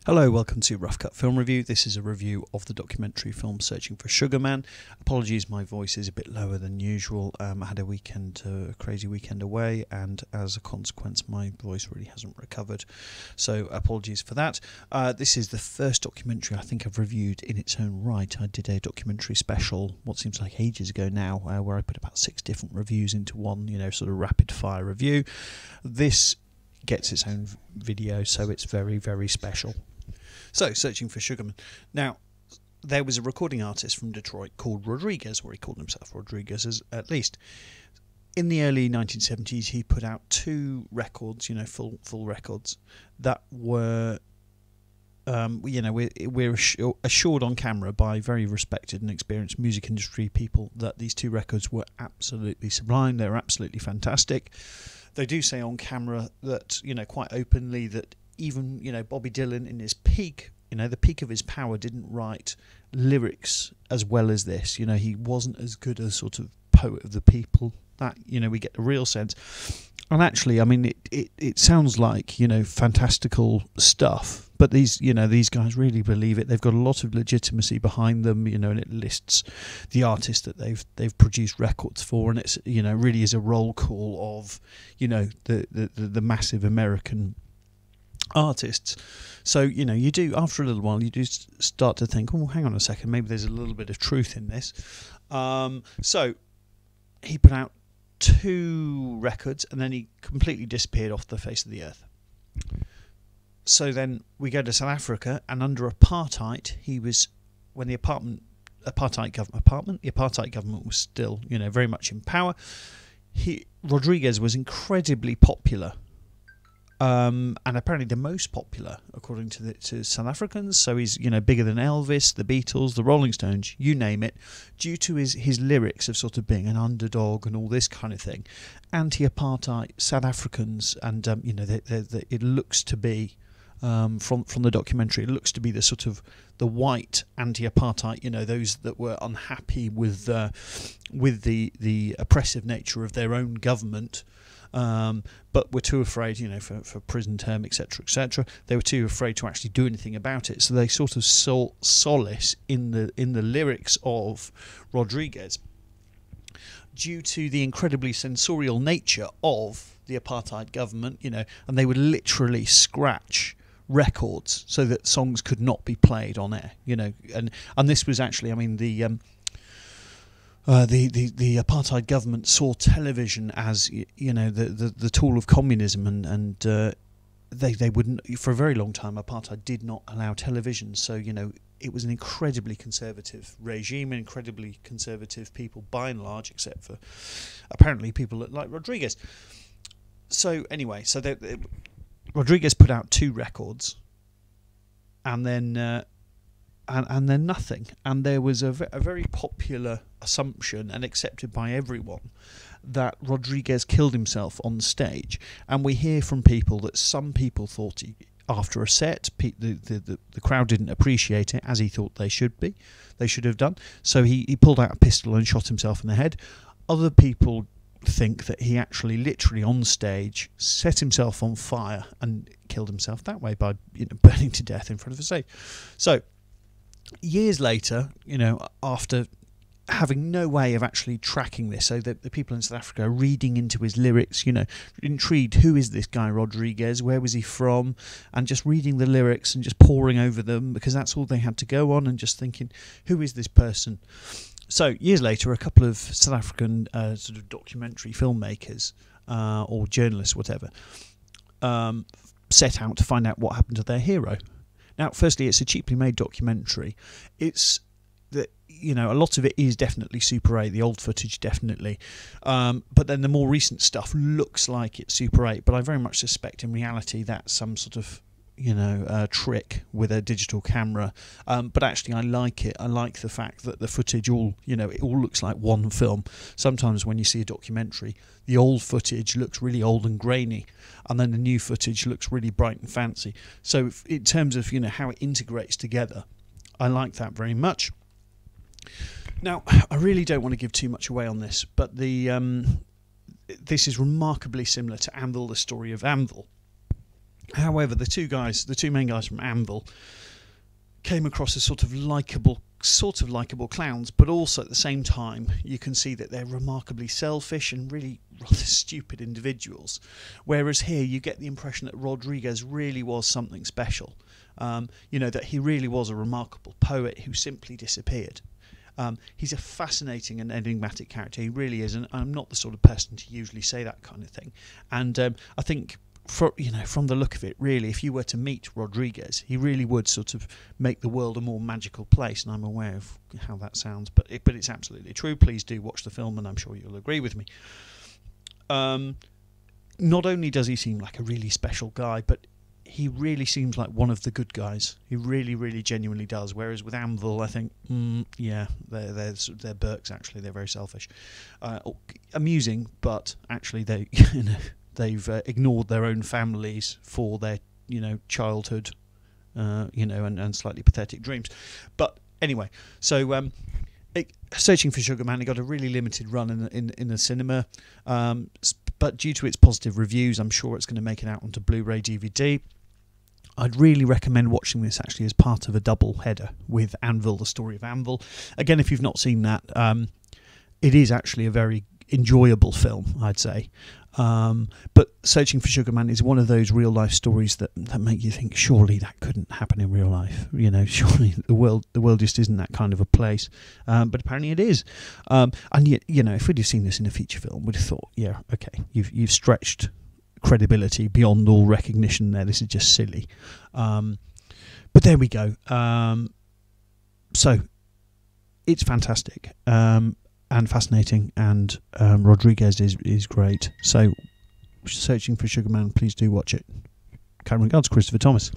Hello, welcome to Rough Cut Film Review. This is a review of the documentary film Searching for Sugarman. Apologies, my voice is a bit lower than usual. I had a crazy weekend away, and as a consequence my voice really hasn't recovered. So apologies for that. This is the first documentary I think I've reviewed in its own right. I did a documentary special, what seems like ages ago now, where I put about 6 different reviews into one, sort of rapid fire review. This gets its own video, so it's very, very special. So, Searching for Sugarman. Now, there was a recording artist from Detroit called Rodriguez, or he called himself Rodriguez at least. In the early 1970s, he put out 2 records, full records, that were, we're assured on camera by very respected and experienced music industry people that these 2 records were absolutely sublime. They were absolutely fantastic. They do say on camera that, quite openly, that even, Bobby Dylan in his peak, the peak of his power, didn't write lyrics as well as this. He wasn't as good a sort of poet of the people. That, we get the real sense. And actually, it sounds like, fantastical stuff. But these guys really believe it. They've got a lot of legitimacy behind them, and it lists the artists that they've produced records for, and it's, really is a roll call of, the massive American artists. So you do, after a little while, you do start to think, oh, hang on a second, maybe there's a little bit of truth in this. So he put out 2 records and then he completely disappeared off the face of the earth. So then we go to South Africa, and under apartheid, he was, when the apartheid government was still, very much in power, Rodriguez was incredibly popular. And apparently the most popular, according to South Africans. So he's, bigger than Elvis, the Beatles, the Rolling Stones, you name it, due to his lyrics of sort of being an underdog and all this kind of thing. Anti-apartheid South Africans, and it looks to be, from the documentary, it looks to be the sort of the white anti-apartheid, those that were unhappy with the oppressive nature of their own government. But were too afraid, for prison term, etc., etc. They were too afraid to actually do anything about it. So they sort of sought solace in the lyrics of Rodriguez, due to the incredibly censorial nature of the apartheid government, and they would literally scratch records so that songs could not be played on air, and this was actually, the apartheid government saw television as, the tool of communism, and they wouldn't, for a very long time, apartheid did not allow television. So it was an incredibly conservative regime, incredibly conservative people by and large, except for apparently people like Rodriguez. So anyway, Rodriguez put out 2 records, and then and then nothing. And there was a very popular assumption, and accepted by everyone, that Rodriguez killed himself on stage. And we hear from people that some people thought after a set, the crowd didn't appreciate it as he thought they should have done. So he pulled out a pistol and shot himself in the head. Other people think that he actually literally on stage set himself on fire and killed himself that way by burning to death in front of a stage. So years later, after having no way of actually tracking this, so that the people in South Africa are reading into his lyrics, intrigued, who is this guy Rodriguez, where was he from, and just reading the lyrics and just poring over them, because that's all they had to go on, and just thinking, who is this person? So years later, a couple of South African sort of documentary filmmakers or journalists, whatever, set out to find out what happened to their hero. Now, firstly, it's a cheaply made documentary. It's that, a lot of it is definitely Super 8, the old footage definitely, but then the more recent stuff looks like it's Super 8, but I very much suspect in reality that's some sort of trick with a digital camera, but actually I like it. I like the fact that the footage all, it all looks like one film. Sometimes when you see a documentary, the old footage looks really old and grainy, and then the new footage looks really bright and fancy. So in terms of how it integrates together, I like that very much. Now, I really don't want to give too much away on this, but this is remarkably similar to Anvil, the story of Anvil. However, the two main guys from Anvil, came across as sort of likable clowns, but also at the same time you can see that they're remarkably selfish and really rather stupid individuals. Whereas here you get the impression that Rodriguez really was something special. That he really was a remarkable poet who simply disappeared. He's a fascinating and enigmatic character. He really is, and I'm not the sort of person to usually say that kind of thing. And I think, from the look of it, really, if you were to meet Rodriguez, he really would sort of make the world a more magical place. And I'm aware of how that sounds, but it's absolutely true. Please do watch the film, and I'm sure you'll agree with me. Not only does he seem like a really special guy, but he really seems like one of the good guys. He really, really genuinely does. Whereas with Anvil, I think, they're Burks. Actually, they're very selfish, amusing, but actually they've ignored their own families for their childhood, and slightly pathetic dreams. But anyway, so Searching for Sugarman, it got a really limited run in the cinema, but due to its positive reviews, I'm sure it's going to make it out onto Blu-ray DVD. I'd really recommend watching this actually as part of a double header with Anvil, the story of Anvil. Again, if you've not seen that, it is actually a very enjoyable film, I'd say. But Searching for Sugarman is one of those real life stories that make you think, surely that couldn't happen in real life. Surely the world just isn't that kind of a place. But apparently it is. And yet, if we'd have seen this in a feature film, we'd have thought, yeah, okay, you've stretched credibility beyond all recognition there. This is just silly. But there we go. So it's fantastic. And fascinating, and Rodriguez is great. So, Searching for Sugarman, please do watch it. Kind regards, Christopher Thomas.